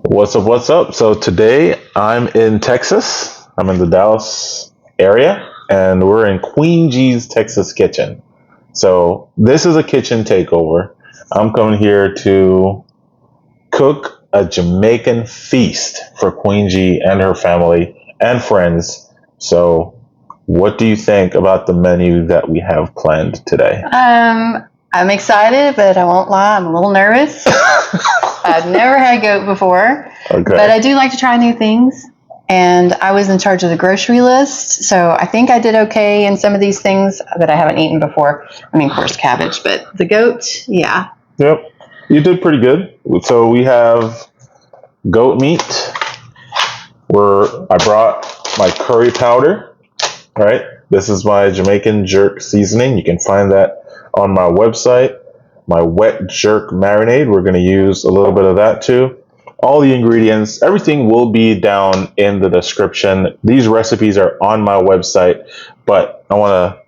What's up? What's up? So today I'm in Texas. I'm in the Dallas area, and we're in Queen G's Texas Kitchen. So this is a kitchen takeover. I'm coming here to cook a Jamaican feast for Queen G and her family and friends. So, what do you think about the menu that we have planned today? I'm excited, but I won't lie, I'm a little nervous. I've never had goat before, but I do like to try new things. And I was in charge of the grocery list, so I think I did okay in some of these things that I haven't eaten before. I mean, of course, cabbage, but the goat, yeah. Yep, you did pretty good. So we have goat meat. I brought my curry powder. Right, this is my Jamaican jerk seasoning. You can find that on my website. My wet jerk marinade. We're going to use a little bit of that too. All the ingredients, everything will be down in the description. These recipes are on my website, but I want to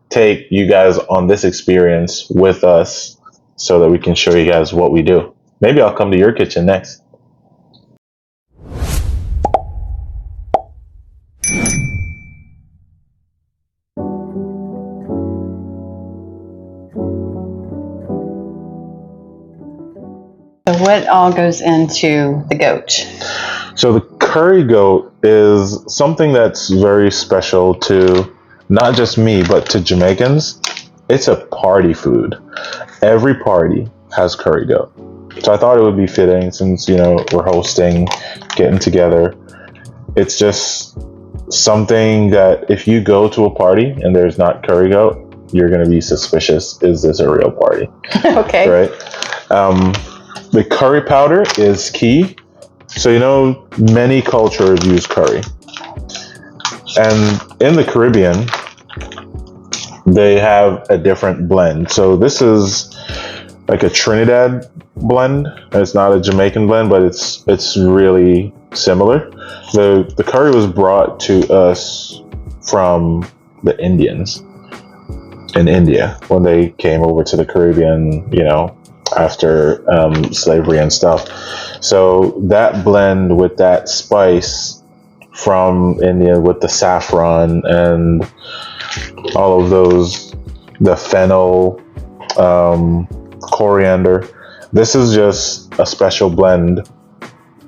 take you guys on this experience with us so that we can show you guys what we do. Maybe I'll come to your kitchen next. So what all goes into the goat? So the curry goat is something that's very special to not just me, but to Jamaicans. It's a party food. Every party has curry goat. So I thought it would be fitting since, we're hosting, getting together. It's just something that if you go to a party and there's not curry goat, you're going to be suspicious. Is this a real party? Okay. Right? The curry powder is key. So, many cultures use curry. And in the Caribbean, they have a different blend. So this is like a Trinidad blend. It's not a Jamaican blend, but it's really similar. The curry was brought to us from the Indians in India when they came over to the Caribbean, after slavery and stuff. So that blend with that spice from India with the saffron and all of those, the fennel, coriander, this is just a special blend,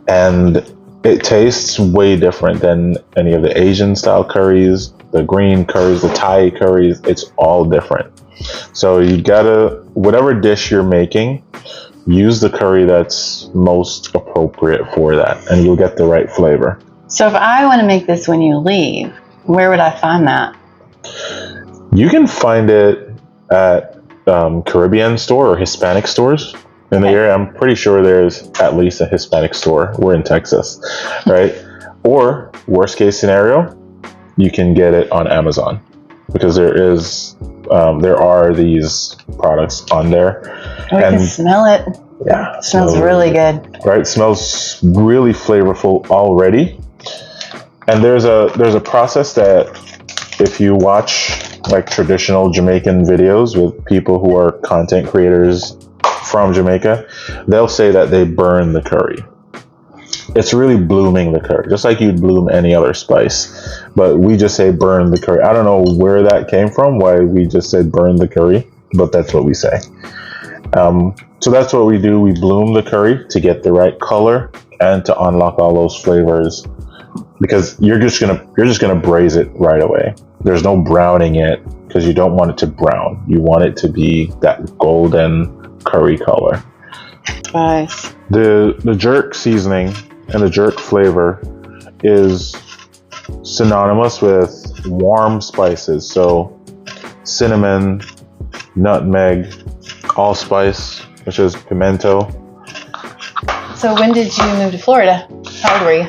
and it tastes way different than any of the Asian style curries, the green curries, the Thai curries. It's all different. So you gotta, whatever dish you're making, use the curry that's most appropriate for that, and you'll get the right flavor. So if I want to make this when you leave, where would I find that? You can find it at Caribbean store or Hispanic stores in the area. I'm pretty sure there's at least a Hispanic store. We're in Texas, right? Or worst case scenario, you can get it on Amazon, because there are these products on there. Oh, I can smell it. Yeah, it smells really good. Right, it smells really flavorful already. And there's a process that if you watch like traditional Jamaican videos with people who are content creators from Jamaica, they'll say that they burn the curry. It's really blooming the curry, just like you'd bloom any other spice. But we just say burn the curry. I don't know where that came from, why we just said burn the curry, but that's what we say. So that's what we do. We bloom the curry to get the right color and to unlock all those flavors, because you're just gonna braise it right away. There's no browning it, because you don't want it to brown. You want it to be that golden curry color. Nice. The jerk seasoning and the jerk flavor is synonymous with warm spices. So cinnamon, nutmeg, allspice, which is pimento. So when did you move to Florida? How old were you?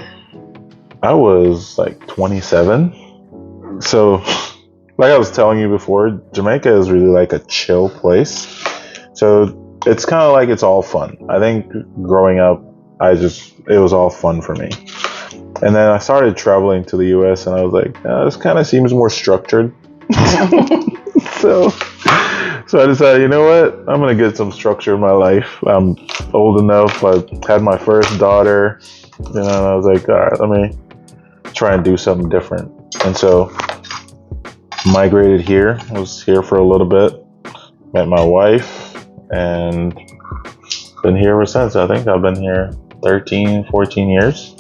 I was like 27. So like I was telling you before, Jamaica is really like a chill place. So it's kind of like it's all fun. I think growing up, it was all fun for me. And then I started traveling to the US, and I was like, this kind of seems more structured. So So I decided, you know what? I'm gonna get some structure in my life. I'm old enough. I had my first daughter, and I was like, all right, let me try and do something different. And so migrated here. I was here for a little bit. Met my wife, and been here ever since. I think I've been here 13, 14 years.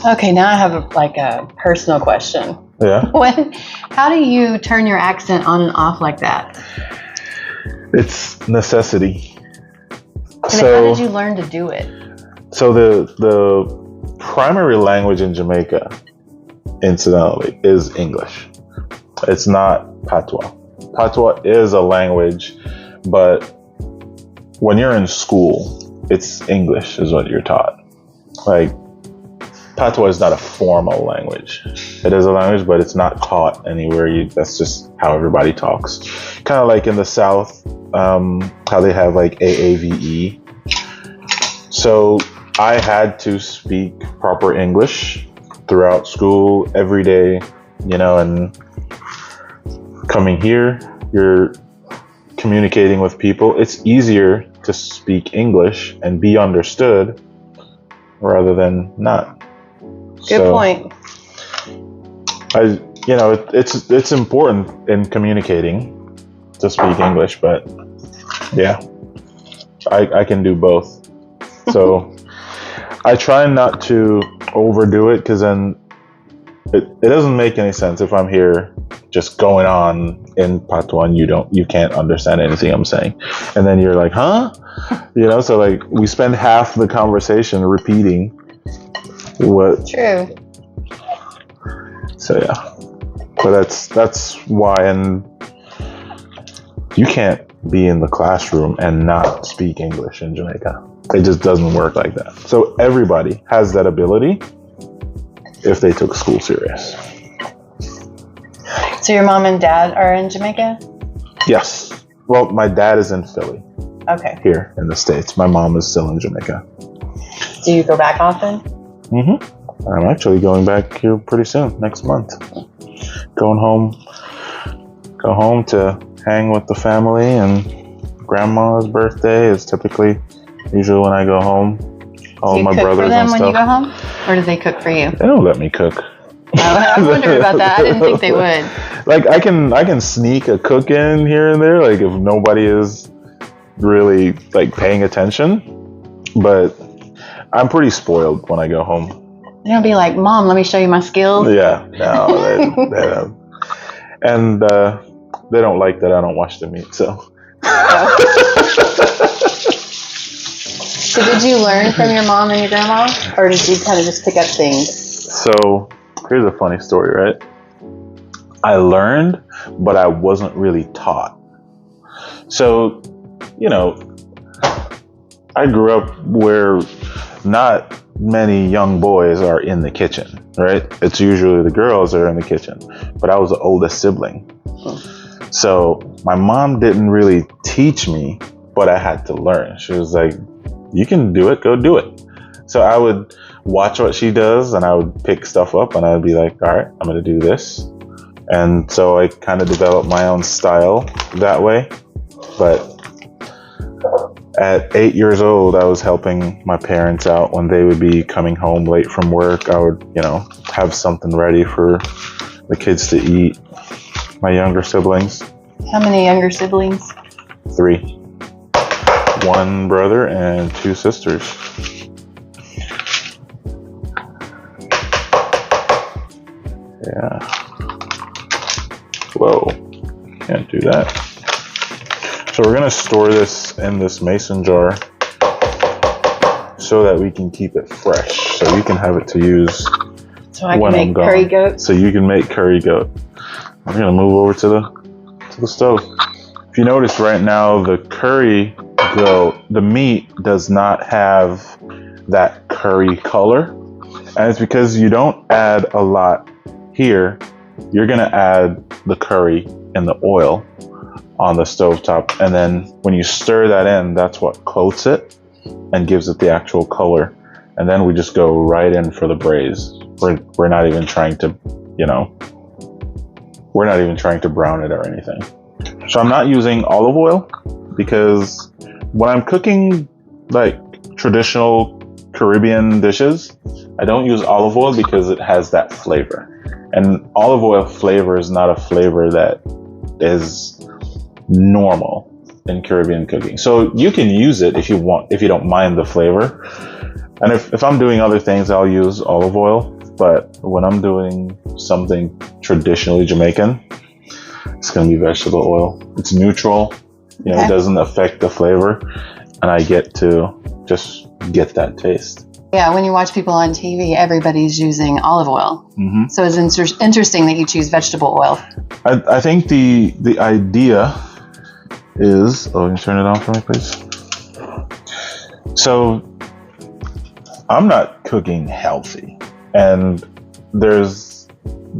Okay, now I have a personal question. Yeah. How do you turn your accent on and off like that? It's necessity. And how did you learn to do it? So the primary language in Jamaica, incidentally, is English. It's not Patois. Patois is a language, but when you're in school, it's English is what you're taught. Like, Patois is not a formal language. It is a language, but it's not taught anywhere. That's just how everybody talks. Kind of like in the South, how they have like AAVE. So I had to speak proper English throughout school every day, and coming here, you're communicating with people. It's easier to speak English and be understood rather than not. Good point. It's important in communicating to speak English, but yeah, I can do both. So I try not to overdo it, because then it doesn't make any sense if I'm here just going on in Patois and you can't understand anything I'm saying, and then you're like, huh? So like we spend half the conversation repeating what. True. So yeah, but that's why, and you can't be in the classroom and not speak English in Jamaica. It just doesn't work like that. So everybody has that ability if they took school serious. So your mom and dad are in Jamaica? Yes. Well, my dad is in Philly. Okay. Here in the States. My mom is still in Jamaica. Do you go back often? Mm-hmm. I'm actually going back here pretty soon, next month. Go home to hang with the family, and grandma's birthday is usually when I go home. All my brothers and stuff. Do you cook for them when you go home? Or do they cook for you? They don't let me cook. I wondered about that. I didn't think they would. Like I can sneak a cook in here and there, like if nobody is really like paying attention. But I'm pretty spoiled when I go home. They'll be like, Mom, let me show you my skills. Yeah, no, they don't. And they don't like that I don't wash the meat, so. So did you learn from your mom and your grandma, or did you kind of just pick up things? So here's a funny story, right? I learned, but I wasn't really taught. So, I grew up where not many young boys are in the kitchen, right? It's usually the girls that are in the kitchen, but I was the oldest sibling. So my mom didn't really teach me, but I had to learn. She was like, you can do it, go do it. So I would watch what she does, and I would pick stuff up, and I would be like, all right, I'm going to do this. And so I kind of developed my own style that way. But at 8 years old, I was helping my parents out when they would be coming home late from work. I would, have something ready for the kids to eat. My younger siblings. How many younger siblings? 3. 1 brother and 2 sisters. Yeah. Whoa. Can't do that. So we're going to store this in this mason jar so that we can keep it fresh. So you can have it to use so I can make curry goat. So you can make curry goat. I'm going to move over to the stove. If you notice right now, the curry goat, the meat does not have that curry color. And it's because you don't add a lot here. You're going to add the curry and the oil on the stovetop. And then when you stir that in, that's what coats it and gives it the actual color. And then we just go right in for the braise. We're not even trying to, we're not even trying to brown it or anything. So I'm not using olive oil because when I'm cooking like traditional Caribbean dishes, I don't use olive oil because it has that flavor. And olive oil flavor is not a flavor that is normal in Caribbean cooking. So you can use it if you want, if you don't mind the flavor. And if I'm doing other things, I'll use olive oil. But when I'm doing something traditionally Jamaican, it's going to be vegetable oil. It's neutral. You know, It doesn't affect the flavor. And I get to just get that taste. Yeah, when you watch people on TV, everybody's using olive oil. Mm-hmm. So it's interesting that you choose vegetable oil. I think the idea is... Oh, can you turn it on for me, please? So I'm not cooking healthy. And there's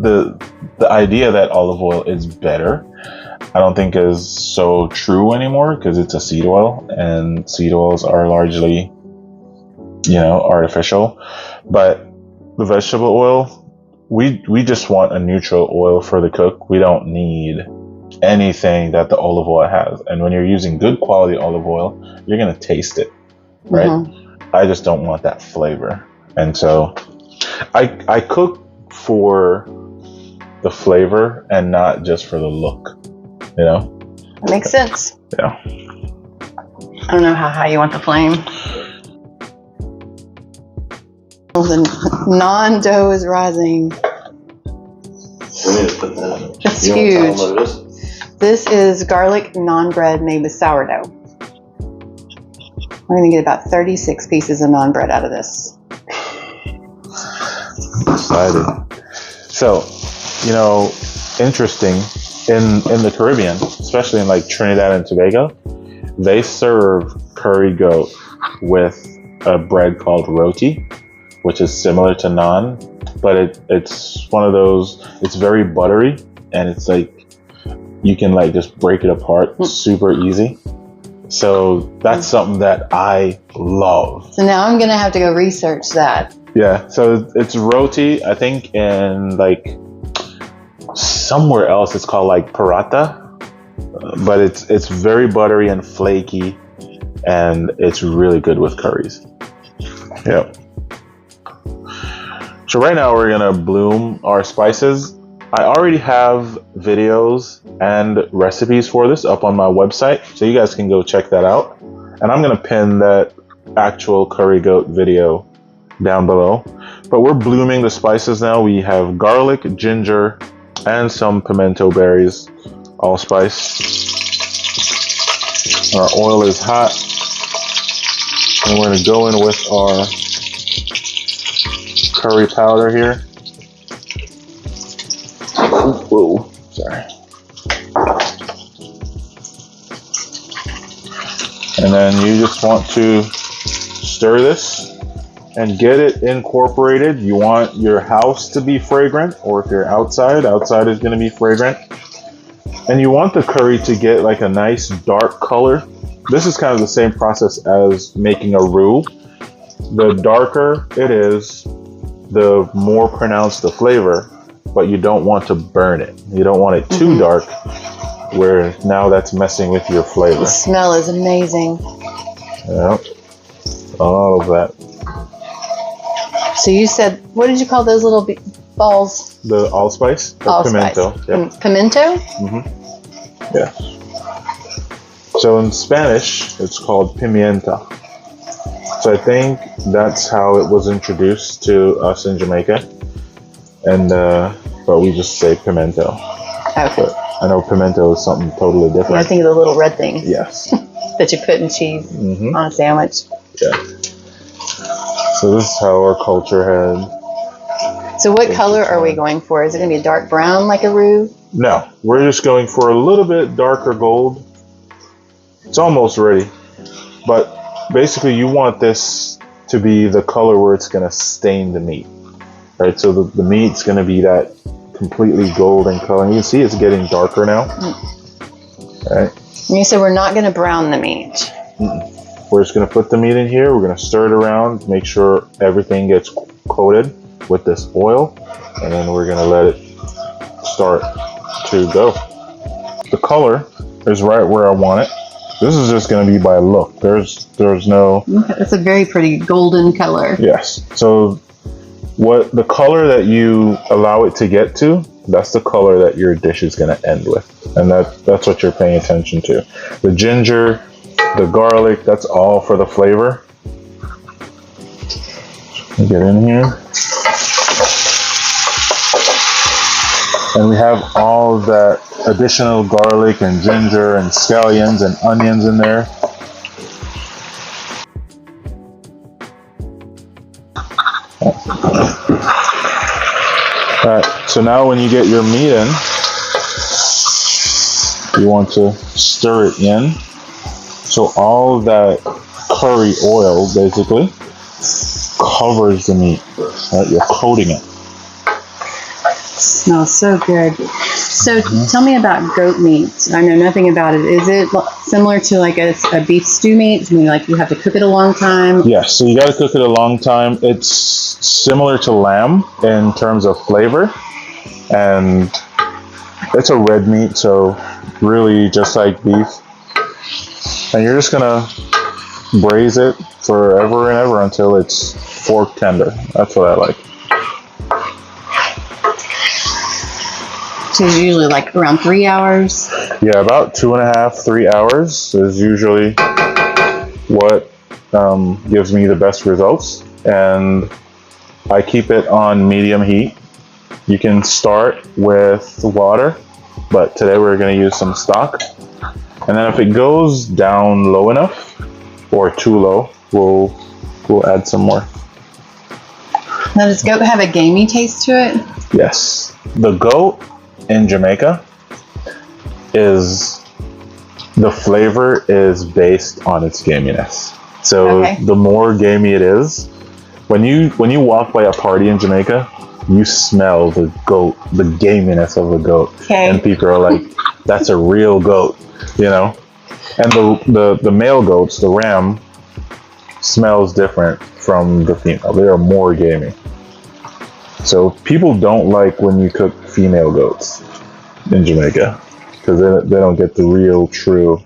the idea that olive oil is better, I don't think is so true anymore because it's a seed oil, and seed oils are largely, artificial. But the vegetable oil, we just want a neutral oil for the cook. We don't need anything that the olive oil has. And when you're using good quality olive oil, you're going to taste it, right? Mm-hmm. I just don't want that flavor. And so I cook for the flavor and not just for the look, That makes sense. Yeah. I don't know how high you want the flame. The naan dough is rising. It's huge. This is garlic naan bread made with sourdough. We're going to get about 36 pieces of naan bread out of this. I'm excited. So, interesting, in the Caribbean, especially in like Trinidad and Tobago, they serve curry goat with a bread called roti, which is similar to naan, but it's one of those, it's very buttery, and it's like, you can like just break it apart super easy. So that's something that I love. So now I'm going to have to go research that. Yeah, so it's roti. I think in like somewhere else it's called like paratha, but it's very buttery and flaky, and it's really good with curries. Yep. So right now we're gonna bloom our spices. I already have videos and recipes for this up on my website, so you guys can go check that out. And I'm gonna pin that actual curry goat video down below. But we're blooming the spices now. We have garlic, ginger, and some pimento berries, allspice. Our oil is hot, and we're gonna go in with our curry powder here. Whoa, sorry. And then you just want to stir this and get it incorporated. You want your house to be fragrant, or if you're outside is going to be fragrant. And you want the curry to get like a nice dark color. This is kind of the same process as making a roux. The darker it is, the more pronounced the flavor, but you don't want to burn it. You don't want it too dark, where now that's messing with your flavor. The smell is amazing. Yep. All of that. So you said, what did you call those little balls? The allspice? Pimento. Yep. Pimento? Mm-hmm. Yeah. So in Spanish, it's called pimienta. So I think that's how it was introduced to us in Jamaica. And but we just say pimento. Okay. But I know pimento is something totally different. I think of the little red things. Yes. That you put in cheese on a sandwich. Yeah. So this is how our culture had. So what color are we going for? Is it going to be a dark brown like a roux? No, we're just going for a little bit darker gold. It's almost ready. But basically you want this to be the color where it's going to stain the meat. Right, so the meat's going to be that completely golden color. And you can see it's getting darker now. Right. And you said we're not going to brown the meat. We're just going to put the meat in here. We're going to stir it around, make sure everything gets coated with this oil, and then we're going to let it start to go. The color is right where I want it. This is just going to be by look. There's no... It's a very pretty golden color. Yes. So what the color that you allow it to get to, that's the color that your dish is going to end with. And that's what you're paying attention to. The ginger, the garlic, that's all for the flavor. Get in here. And we have all of that additional garlic and ginger and scallions and onions in there. Alright, so now when you get your meat in, you want to stir it in. So all of that curry oil basically covers the meat. Right? You're coating it. Smells so good. So tell me about goat meat. I know nothing about it. Is it similar to like a beef stew meat? I mean, like you have to cook it a long time? Yes, so you got to cook it a long time. It's similar to lamb in terms of flavor. And it's a red meat, so really just like beef. And you're just going to braise it forever and ever until it's fork tender. That's what I like. So it's usually like around 3 hours? Yeah, about 2.5, 3 hours is usually what gives me the best results. And I keep it on medium heat. You can start with water, but today we're going to use some stock. And then if it goes down low enough or too low, we'll add some more. Now does goat have a gamey taste to it? Yes. The goat in Jamaica the flavor is based on its gaminess. So the more gamey it is, when you walk by a party in Jamaica, you smell the goat, the gaminess of the goat. Okay. And people are like, that's a real goat, you know? And the male goats, the ram, smells different from the female. They are more gamey. So people don't like when you cook female goats in Jamaica because they don't get the real, true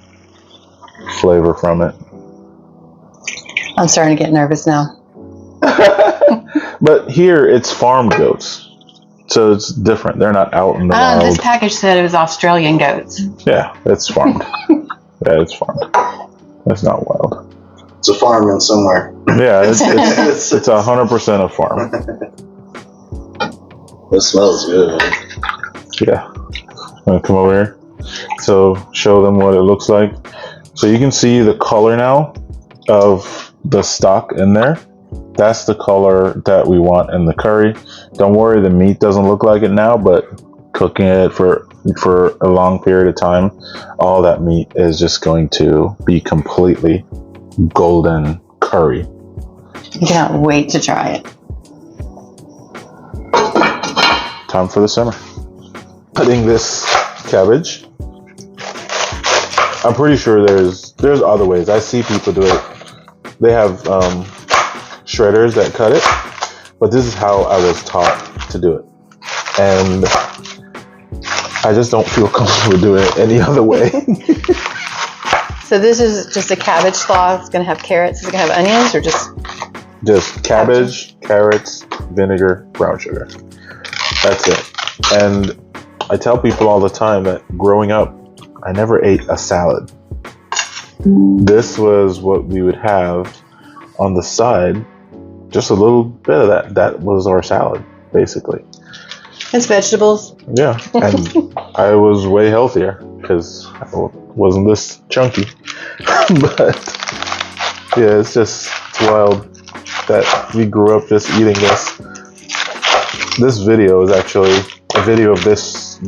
flavor from it. I'm starting to get nervous now. But here it's farmed goats, so it's different. They're not out in the wild. This package said it was Australian goats. Yeah, it's farmed. Yeah, it's farmed. It's not wild. It's a farm in somewhere. Yeah, it's 100% a farm. It smells good, man. Yeah. I'm gonna come over here. So show them what it looks like. So you can see the color now of the stock in there. That's the color that we want in the curry. Don't worry, the meat doesn't look like it now, but cooking it for a long period of time, all that meat is just going to be completely golden curry. I cannot wait to try it. Time for the simmer. Cutting this cabbage. I'm pretty sure there's other ways. I see people do it. They have shredders that cut it, but this is how I was taught to do it. And I just don't feel comfortable doing it any other way. So this is just a cabbage slaw. It's going to have carrots. Is it going to have onions or just cabbage, carrots, vinegar, brown sugar. That's it. And I tell people all the time that growing up, I never ate a salad. This was what we would have on the side. Just a little bit of that. That was our salad, basically. It's vegetables. Yeah, and I was way healthier because I wasn't this chunky. But yeah, it's wild that we grew up just eating this. This video is actually a video of this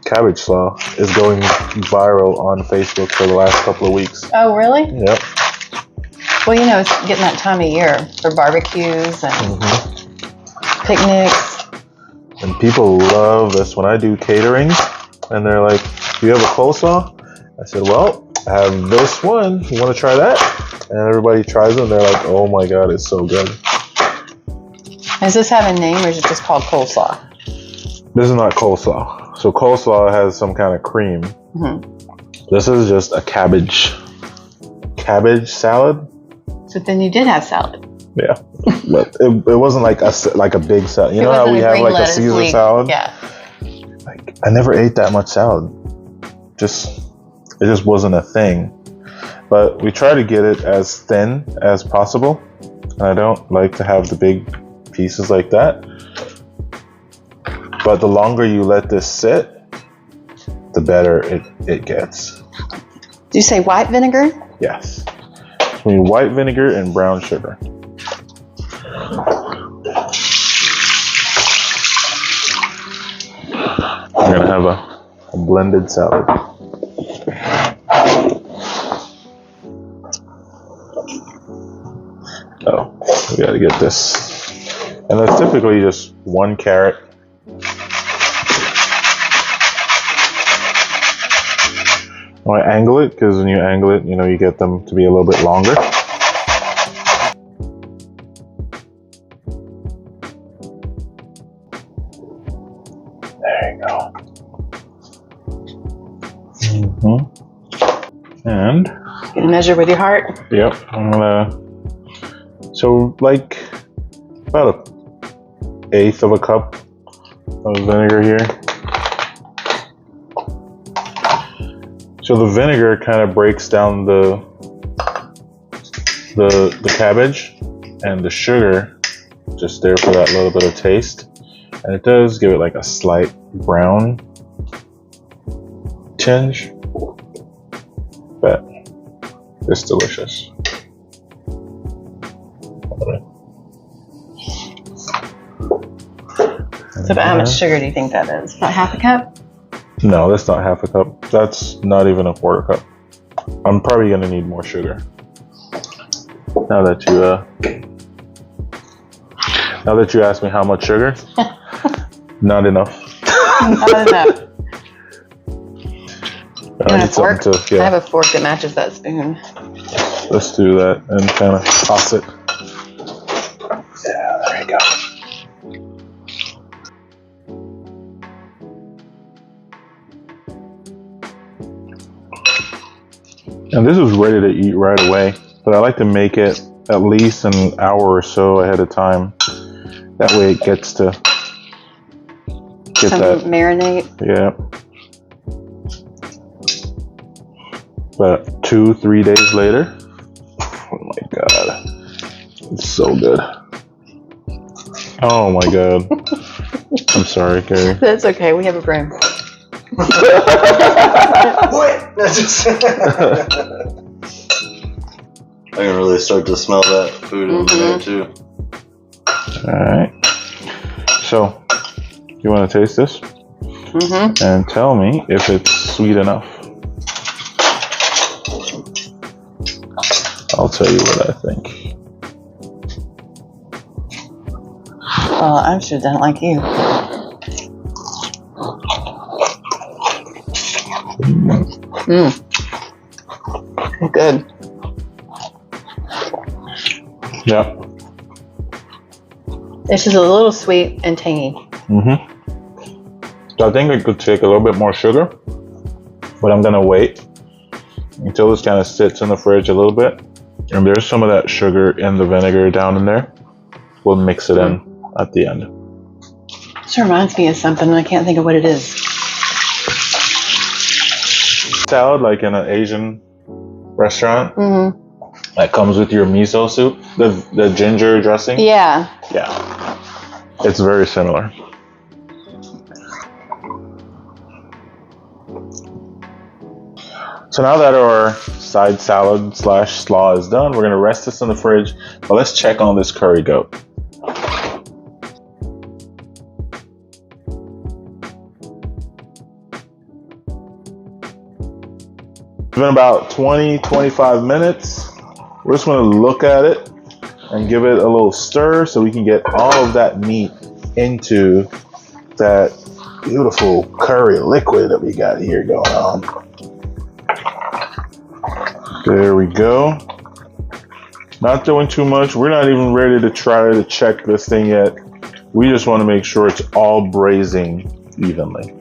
cabbage slaw is going viral on Facebook for the last couple of weeks. Oh, really? Yep. Well, you know, it's getting that time of year for barbecues and picnics. And people love this. When I do caterings and they're like, do you have a coleslaw? I said, well, I have this one. You want to try that? And everybody tries it and they're like, oh my God, it's so good. Does this have a name or is it just called coleslaw? This is not coleslaw. So coleslaw has some kind of cream. This is just a cabbage salad. So then you did have salad. Yeah, but it wasn't like a big salad. You know how we have like a Caesar salad? Yeah. Like I never ate that much salad. It just wasn't a thing. But we try to get it as thin as possible. And I don't like to have the big pieces like that. But the longer you let this sit, the better it gets. Do you say white vinegar? Yes. We need white vinegar and brown sugar. We're gonna have a blended salad. Oh, we gotta get this. And that's typically just 1 carrot. I angle it because when you angle it, you get them to be a little bit longer. There you go. And You can measure with your heart. Yep, I'm gonna. So like about 1/8 of a cup of vinegar here. So the vinegar kind of breaks down the cabbage, and the sugar just there for that little bit of taste, and it does give it like a slight brown tinge, but it's delicious. So about how much sugar do you think that is? About 1/2 cup? No, that's not 1/2 cup. That's not even a 1/4 cup. I'm probably gonna need more sugar. Now that you asked me how much sugar, not enough. Not enough. I need something to, I have a fork that matches that spoon. Let's do that and kind of toss it. Yeah, there you go. And this is ready to eat right away, but I like to make it at least an hour or so ahead of time. That way it gets to get that marinate. Yeah. But 2-3 days later, oh my god, it's so good. Oh my god. I'm sorry, Carrie. That's okay. We have a broom. What? I can really start to smell that food in there too. Alright. So, you want to taste this? And tell me if it's sweet enough. I'll tell you what I think. Well, I should have done it like you. Good. Yeah. It's just a little sweet and tangy. So I think it could take a little bit more sugar, but I'm gonna wait until this kind of sits in the fridge a little bit. And there's some of that sugar in the vinegar down in there. We'll mix it in at the end. This reminds me of something, and I can't think of what it is. Salad, like in an Asian restaurant, that comes with your miso soup, the ginger dressing. Yeah. Yeah, it's very similar. So now that our side salad / slaw is done, we're gonna rest this in the fridge. But let's check on this curry goat. It's been about 20-25 minutes. We're just gonna look at it and give it a little stir so we can get all of that meat into that beautiful curry liquid that we got here going on. There we go. Not doing too much. We're not even ready to try to check this thing yet. We just want to make sure it's all braising evenly.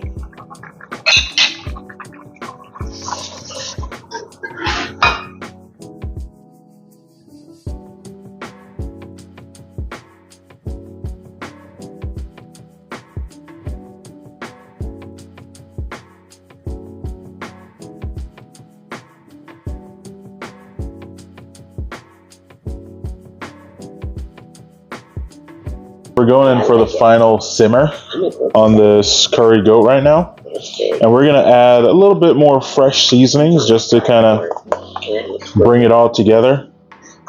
We're going in for the final simmer on this curry goat right now. And we're going to add a little bit more fresh seasonings just to kind of bring it all together.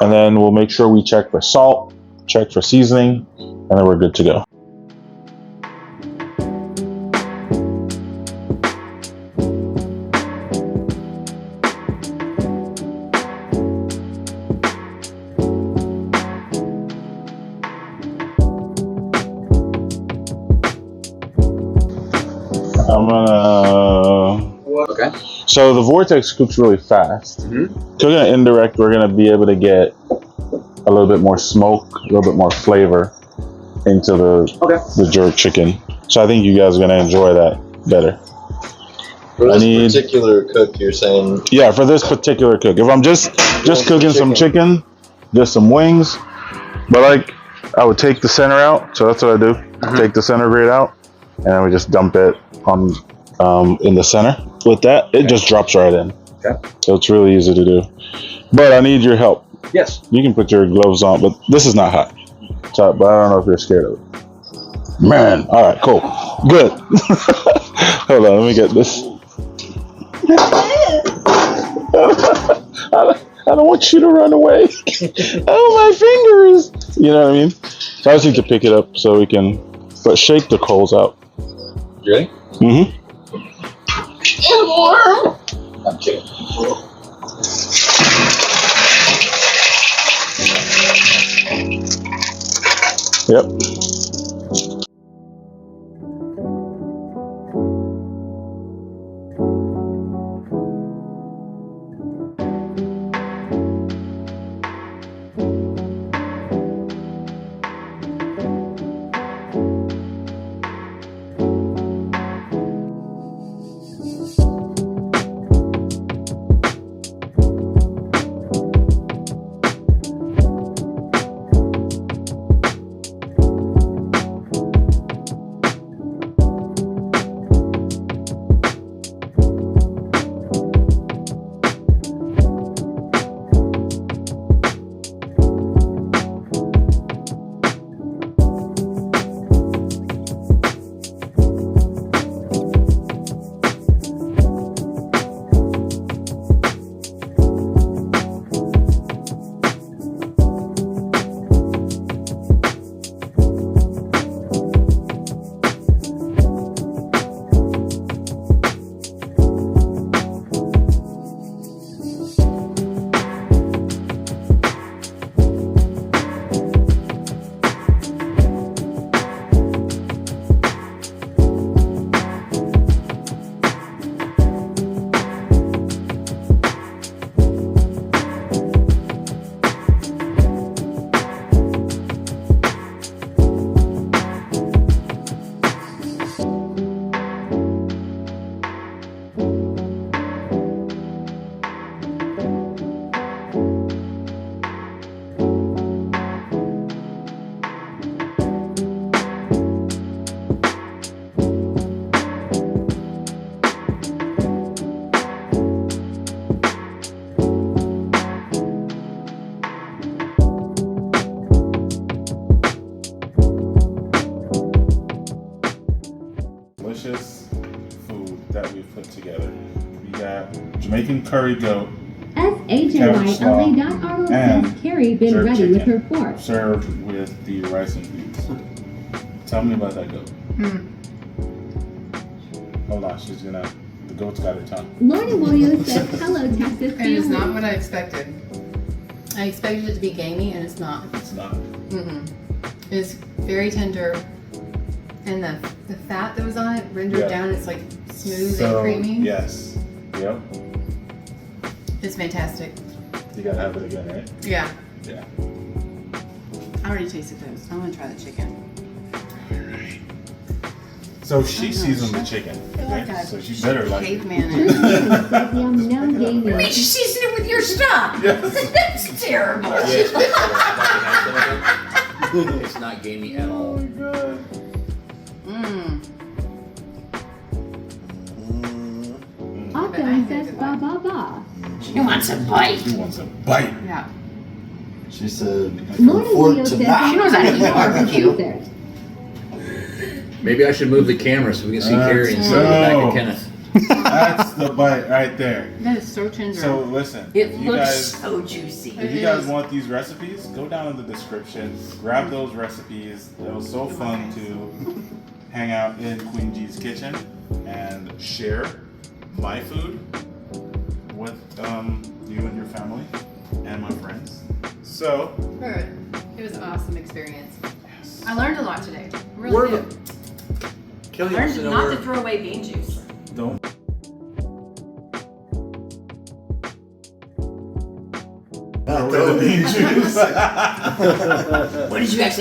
And then we'll make sure we check for salt, check for seasoning, and then we're good to go. I'm gonna. Okay. So the vortex cooks really fast. Mm-hmm. Cooking it indirect, we're gonna be able to get a little bit more smoke, a little bit more flavor into the jerk chicken. So I think you guys are gonna enjoy that better. For this particular cook, you're saying? Yeah, for this particular cook. If I'm just cooking some chicken, just some wings, but I would take the center out. So that's what I do. Mm-hmm. Take the center grate out, and then we just dump it on in the center. With that, it just drops right in. Okay. So it's really easy to do. But I need your help. Yes. You can put your gloves on, but this is not hot. So, but I don't know if you're scared of it. Man. All right, cool. Good. Hold on, let me get this. I don't want you to run away. Oh, my fingers. You know what I mean? So I just need to pick it up so we can, but shake the coals out. You ready? Mm-hmm. It's warm. Okay. Yep. Delicious food that we've put together. We got Jamaican curry goat, SHLY says Carrie been jerk ready chicken, with her fork. served with the rice and beans. Tell me about that goat. Hold on, the goat's got her tongue. Lorna Williams says, hello, Texas It is not family. what I expected. I expected it to be gamey, and it's not. It's not. It's very tender, and the fat that was on it rendered down. It's like smooth and creamy. Yes. Yep. It's fantastic. You gotta have it again, right? Yeah. Yeah. I already tasted those. I want to try the chicken. So she seasoned the chicken. like Okay? a So she better like it. caveman. Yum, no gaming. You season it with your stuff. Yes. That's terrible. It's not gamey at all. Oh my god. Awesome says, ba ba ba. She wants a bite. She wants a bite. Yeah. She said, Lorna fork Williams to says, mouth. She knows how to eat barbecue. Maybe I should move the camera so we can see Carrie instead of the back of Kenneth. That's the bite right there. That is so tender. So listen, It if you looks guys so juicy. if you guys want these recipes, go down in the description, grab those recipes. It was so fun to hang out in Queen G's kitchen and share my food with you and your family and my friends. So Good. It was an awesome experience. yes. I learned a lot today. Really did. Kelly wants to Learn know not where. to throw away bean juice. Don't Not throw the bean juice. What did you actually